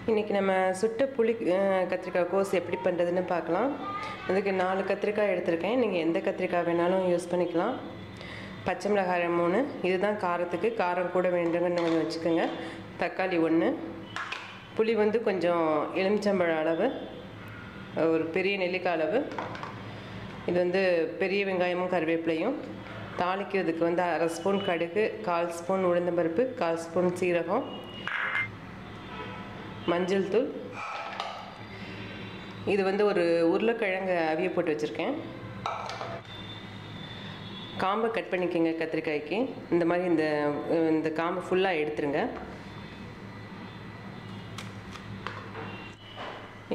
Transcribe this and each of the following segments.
இன்றைக்கி நம்ம சுட்ட புளி கத்திரிக்காய் கோஸ் எப்படி பண்ணுறதுன்னு பார்க்கலாம். அதுக்கு 4 கத்திரிக்காய் எடுத்திருக்கேன். நீங்கள் எந்த கத்திரிக்காய் வேணாலும் யூஸ் பண்ணிக்கலாம். பச்சை மிளகாய் 3, இதுதான் காரத்துக்கு. காரம் கூட வேண்டுங்கன்னு கொஞ்சம் வச்சுக்கோங்க. தக்காளி 1, புளி வந்து கொஞ்சம் எலுமிச்சம்பழம் அளவு, ஒரு பெரிய நெல்லிக்காய் அளவு. இது வந்து பெரிய வெங்காயமும் கருவேப்பிலையும். தாளிக்கிறதுக்கு வந்து 1/2 ஸ்பூன் கடுகு, 1/4 ஸ்பூன் உளுந்தம்பருப்பு, 1/4 ஸ்பூன் சீரகம், மஞ்சள் தூள். இது வந்து ஒரு உருளைக்கிழங்கு அவிய போட்டு வச்சுருக்கேன். காம்பை கட் பண்ணிக்கோங்க. கத்திரிக்காய்க்கு இந்த மாதிரி இந்த காம்பை ஃபுல்லாக எடுத்துருங்க.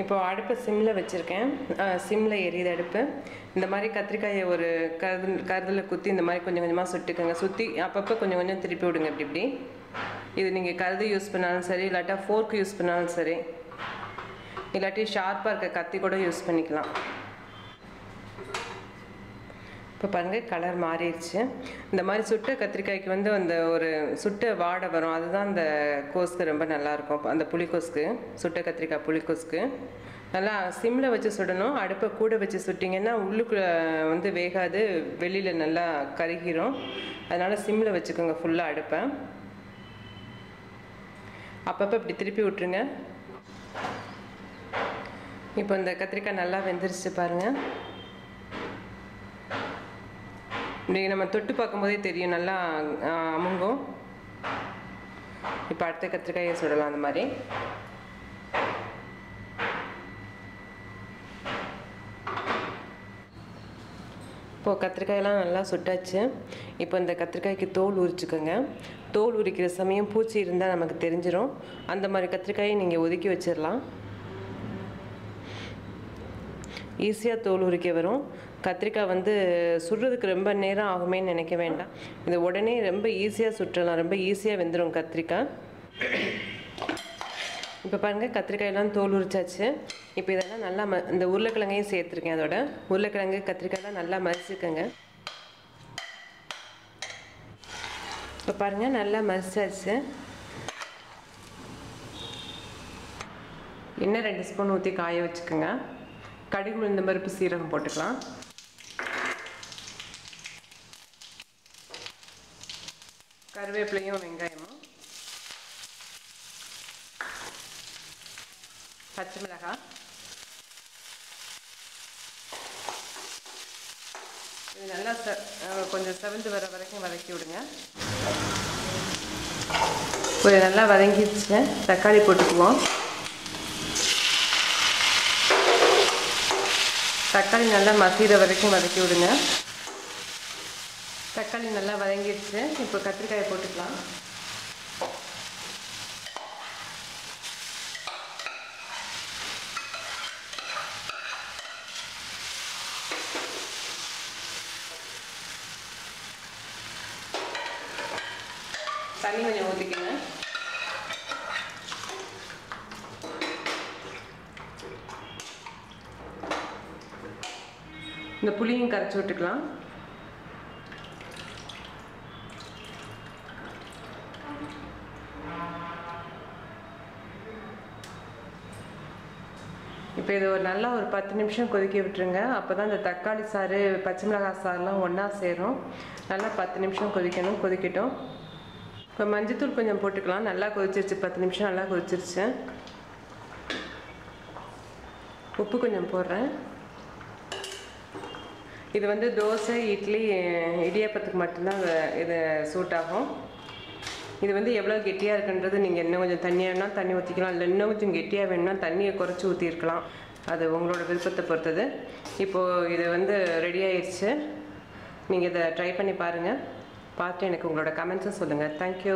இப்போ அடுப்பை சிம்மில் வச்சுருக்கேன். சிம்மில் எரியுது அடுப்பு. இந்த மாதிரி கத்திரிக்காயை ஒரு கருதில் குத்தி இந்த மாதிரி கொஞ்சம் கொஞ்சமாக சுட்டுக்கோங்க. சுற்றி அப்பப்போ கொஞ்சம் கொஞ்சம் திருப்பி விடுங்க. இப்படி இது நீங்கள் கருது யூஸ் பண்ணாலும் சரி, இல்லாட்டா ஃபோர்க் யூஸ் பண்ணாலும் சரி, இல்லாட்டி ஷார்ப்பாக இருக்க கத்தி கூட யூஸ் பண்ணிக்கலாம். இப்போ பாருங்கள், கலர் மாறிடுச்சு. இந்த மாதிரி சுட்ட கத்திரிக்காய்க்கு வந்து அந்த ஒரு சுட்ட வாடை வரும். அதுதான் அந்த கோஸ்க்கு ரொம்ப நல்லாயிருக்கும். அந்த புளிக்கோஸ்க்கு, சுட்ட கத்திரிக்காய் புளிக்கோஸ்க்கு நல்லா சிம்மில் வச்சு சுடணும். அடுப்பை கூட வச்சு சுட்டிங்கன்னா உள்ளுக்குள்ளே வந்து வேகாது, வெளியில் நல்லா கருகிரும். அதனால் சிம்மில் வச்சுக்கோங்க ஃபுல்லாக அடுப்பை. அப்பப்போ இப்படி திருப்பி விட்டுருங்க. இப்போ இந்த கத்திரிக்காய் நல்லா வெந்துருச்சு பாருங்கள். இப்படி நம்ம தொட்டு பார்க்கும்போதே தெரியும், நல்லா அமுங்கும். இப்போ அடுத்த கத்திரிக்காயை சுடலாம். அந்த மாதிரி இப்போது கத்திரிக்காயெல்லாம் நல்லா சுட்டாச்சு. இப்போ இந்த கத்திரிக்காய்க்கு தோல் உரிச்சுக்கோங்க. தோல் உரிக்கிற சமயம் பூச்சி இருந்தால் நமக்கு தெரிஞ்சிடும். அந்த மாதிரி கத்திரிக்காயை நீங்கள் ஒதுக்கி வச்சிடலாம். ஈஸியாக தோல் உரிக்க வரும். கத்திரிக்காய் வந்து சுடுறதுக்கு ரொம்ப நேரம் ஆகுமேன்னு நினைக்க வேண்டாம். இது உடனே ரொம்ப ஈஸியாக சுற்றலாம். ரொம்ப ஈஸியாக வெந்துடும் கத்திரிக்காய். இப்போ பாருங்கள், கத்திரிக்காயெல்லாம் தோல் உரிச்சாச்சு. இப்போ இதெல்லாம் நல்லா இந்த உருளைக்கிழங்கையும் சேர்த்துருக்கேன். அதோட உருளைக்கிழங்கு கத்திரிக்காயெல்லாம் நல்லா மசிச்சுக்கோங்க. இப்போ பாருங்கள், நல்லா மசிச்சாச்சு. எண்ணெய் 2 ஸ்பூன் ஊற்றி காய வச்சுக்கோங்க. கடுகு, உளுந்தம்பருப்பு, சீரகம் போட்டுக்கலாம். கருவேப்பிலையும் வெங்காயமும், பச்சை மிளகாய், இது நல்லா கொஞ்சம் செவந்து வர வரைக்கும் வதக்கி விடுங்க. கொஞ்சம் நல்லா வதங்கிடுச்சு. தக்காளி போட்டுக்குவோம். தக்காளி நல்லா மசிகிற வரைக்கும் வதக்கி விடுங்க. தக்காளி நல்லா வதங்கிடுச்சு. இப்போ கத்திரிக்காயை போட்டுக்கலாம். தண்ணி கொஞ்சம் ஊற்றிக்கங்க. இந்த புளியும் கரைச்சி விட்டுக்கலாம். இப்போ இது நல்லா ஒரு 10 நிமிஷம் கொதிக்க விட்டுருங்க. அப்போ தான் இந்த தக்காளி சாறு, பச்சை மிளகாய் சாறுலாம் ஒன்றா சேரும். நல்லா 10 நிமிஷம் கொதிக்கணும். கொதிக்கட்டும். இப்போ மஞ்சத்தூள் கொஞ்சம் போட்டுக்கலாம். நல்லா கொதிச்சிருச்சு. 10 நிமிஷம் நல்லா கொதிச்சிருச்சு. உப்பு கொஞ்சம் போடுறேன். இது வந்து தோசை, இட்லி, இடியாப்பத்துக்கு மட்டும்தான் இது சூட் ஆகும். இது வந்து எவ்வளோ கெட்டியாக இருக்குன்றது நீங்கள் இன்னும் கொஞ்சம் தண்ணியாக வேணால் தண்ணி ஊற்றிக்கலாம். இல்லை இன்னும் கொஞ்சம் கெட்டியாக வேணும்னா தண்ணியை குறைச்சி ஊற்றிருக்கலாம். அது உங்களோட விருப்பத்தை பொறுத்தது. இப்போது இது வந்து ரெடி ஆயிடுச்சு. நீங்கள் இதை ட்ரை பண்ணி பாருங்கள். பார்த்து எனக்கு உங்களோட கமெண்ட்ஸும் சொல்லுங்கள். தேங்க்யூ.